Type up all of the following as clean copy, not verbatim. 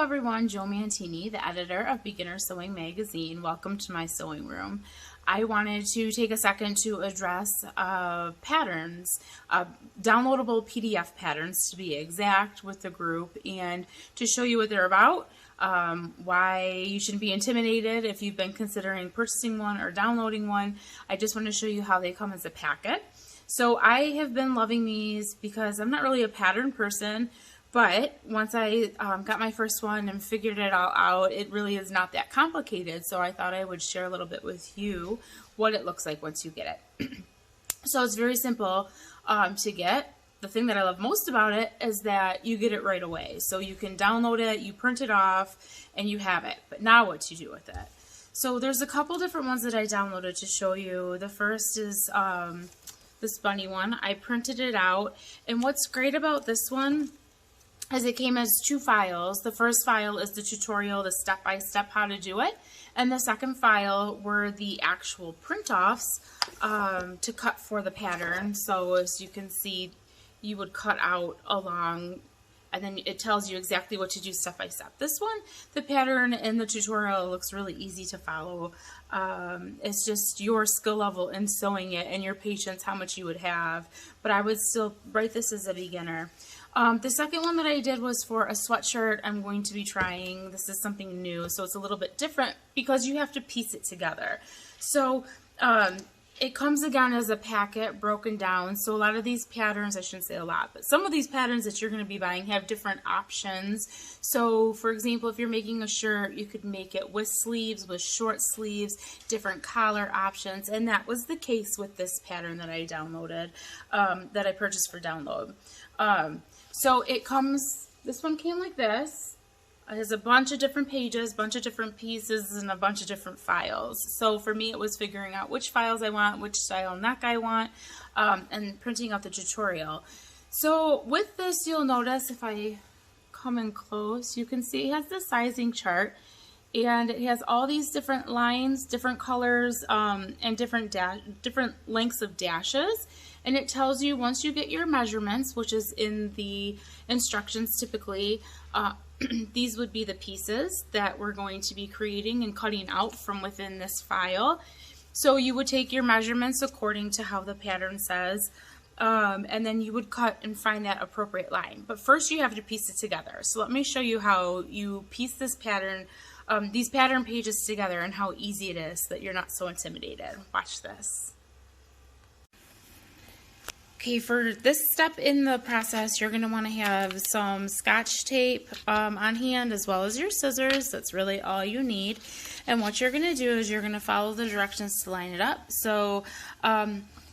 everyone, Joe Mantini, the editor of Beginner Sewing Magazine. Welcome to my sewing room. I wanted to take a second to address patterns, downloadable PDF patterns to be exact, with the group, and to show you what they're about, why you shouldn't be intimidated if you've been considering purchasing one or downloading one. I just want to show you how they come as a packet. So I have been loving these because I'm not really a pattern person, but once I got my first one and figured it all out, it really is not that complicated. So I thought I would share a little bit with you what it looks like once you get it. So it's very simple to get. The thing that I love most about it is that you get it right away. So you can download it, you print it off, and you have it. But now what to do with it? So there's a couple different ones that I downloaded to show you. The first is this bunny one. I printed it out. And what's great about this one is it came as two files. The first file is the tutorial, the step-by-step how to do it. And the second file were the actual print-offs to cut for the pattern. So as you can see, you would cut out along, and then it tells you exactly what to do step by step. This one, the pattern in the tutorial looks really easy to follow. It's just your skill level in sewing it and your patience, how much you would have. But I would still write this as a beginner. The second one that I did was for a sweatshirt I'm going to be trying. This is something new, so it's a little bit different because you have to piece it together. So it comes again as a packet broken down. So a lot of these patterns, I shouldn't say a lot, but some of these patterns that you're going to be buying have different options. So for example, if you're making a shirt, you could make it with sleeves, with short sleeves, different collar options. And that was the case with this pattern that I downloaded, that I purchased for download. So it comes, this one came like this. It has a bunch of different pages, bunch of different pieces, and a bunch of different files. So for me, it was figuring out which files I want, which style neck I want, and printing out the tutorial. So with this, you'll notice if I come in close, you can see it has the sizing chart, and it has all these different lines, different colors, and different lengths of dashes. And it tells you once you get your measurements, which is in the instructions typically, these would be the pieces that we're going to be creating and cutting out from within this file. So you would take your measurements according to how the pattern says, and then you would cut and find that appropriate line. But first you have to piece it together. So let me show you how you piece this pattern, these pattern pages together, and how easy it is so that you're not so intimidated. Watch this. Okay, for this step in the process, you're going to want to have some Scotch tape on hand, as well as your scissors. That's really all you need. And what you're going to do is you're going to follow the directions to line it up. So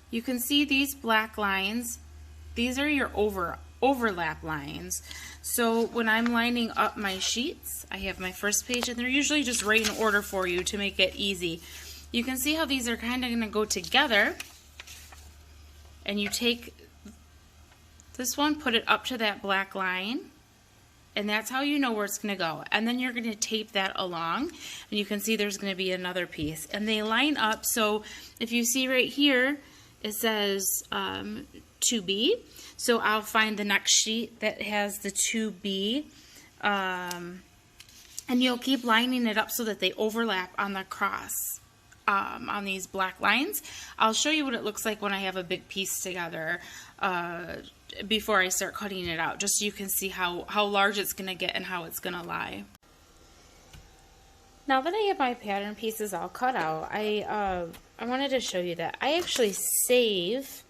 you can see these black lines. These are your overlap lines. So when I'm lining up my sheets, I have my first page, and they're usually just right in order for you to make it easy. You can see how these are kind of going to go together. And you take this one, put it up to that black line, and that's how you know where it's going to go. And then you're going to tape that along, and you can see there's going to be another piece. And they line up, so if you see right here, it says 2B. So I'll find the next sheet that has the 2B, and you'll keep lining it up so that they overlap on the cross. On these black lines. I'll show you what it looks like when I have a big piece together before I start cutting it out, just so you can see how large it's going to get and how it's going to lie. Now that I have my pattern pieces all cut out, I wanted to show you that I actually save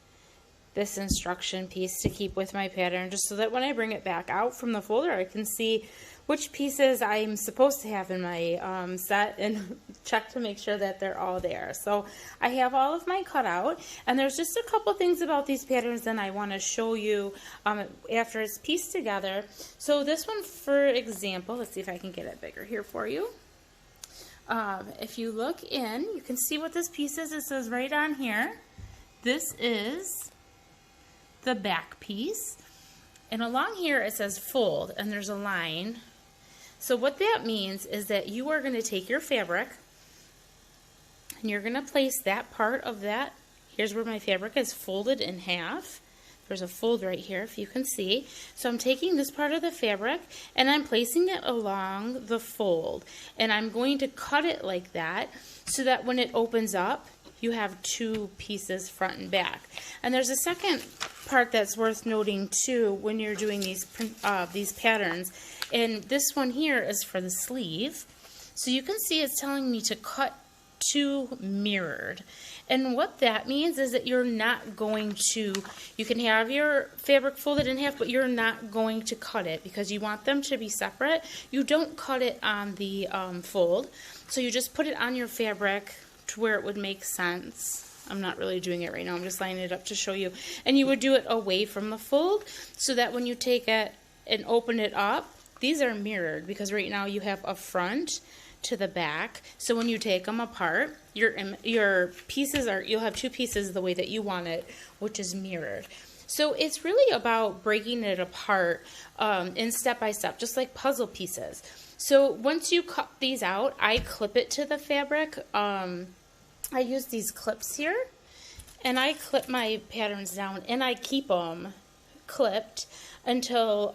this instruction piece to keep with my pattern, just so that when I bring it back out from the folder, I can see which pieces I'm supposed to have in my set and check to make sure that they're all there. So I have all of my cut out, and there's just a couple things about these patterns that I want to show you after it's pieced together. So this one, for example, let's see if I can get it bigger here for you. If you look in, you can see what this piece is. It says right on here, this is the back piece. And along here it says fold, and there's a line. So what that means is that you are going to take your fabric and you're going to place that part of that, here's where my fabric is folded in half. There's a fold right here, if you can see. So I'm taking this part of the fabric and I'm placing it along the fold. And I'm going to cut it like that so that when it opens up, you have two pieces front and back. And there's a second part that's worth noting too when you're doing these patterns. And this one here is for the sleeve. So you can see it's telling me to cut two mirrored. And what that means is that you're not going to, you can have your fabric folded in half, but you're not going to cut it because you want them to be separate. You don't cut it on the fold. So you just put it on your fabric to where it would make sense. I'm not really doing it right now. I'm just lining it up to show you. And you would do it away from the fold so that when you take it and open it up, these are mirrored because right now you have a front to the back. So when you take them apart, your pieces are, you'll have two pieces the way that you want it, which is mirrored. So it's really about breaking it apart in step by step, just like puzzle pieces. So once you cut these out, I clip it to the fabric. I use these clips here, and I clip my patterns down, and I keep them clipped until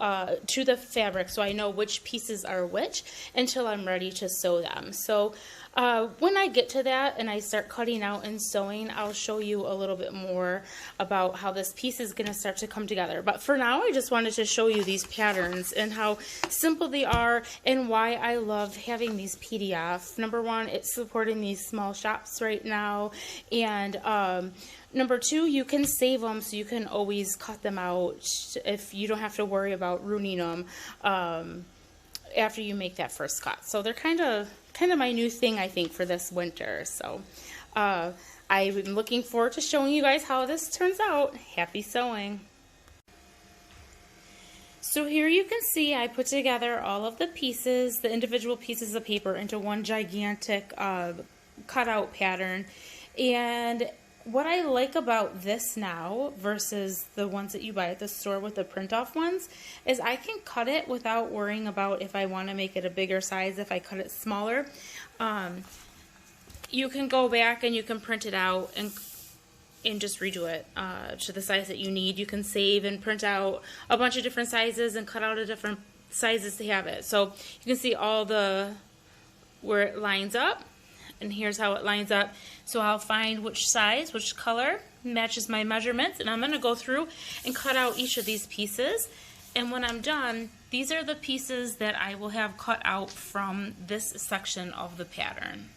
to the fabric so I know which pieces are which until I'm ready to sew them. So when I get to that and I start cutting out and sewing, I'll show you a little bit more about how this piece is going to start to come together. But for now, I just wanted to show you these patterns and how simple they are and why I love having these PDF. Number one, it's supporting these small shops right now, and number two, you can save them so you can always cut them out if you don't have to worry about ruining them after you make that first cut. So they're kind of my new thing, I think, for this winter. So I'm looking forward to showing you guys how this turns out. Happy sewing! So here you can see I put together all of the pieces, the individual pieces of paper, into one gigantic cutout pattern. And what I like about this now versus the ones that you buy at the store with the print-off ones is I can cut it without worrying about if I want to make it a bigger size, if I cut it smaller. You can go back and you can print it out and just redo it to the size that you need. You can save and print out a bunch of different sizes and cut out a different sizes to have it. So you can see all the where it lines up. And here's how it lines up. So I'll find which size, which color matches my measurements, and I'm going to go through and cut out each of these pieces. And when I'm done, these are the pieces that I will have cut out from this section of the pattern.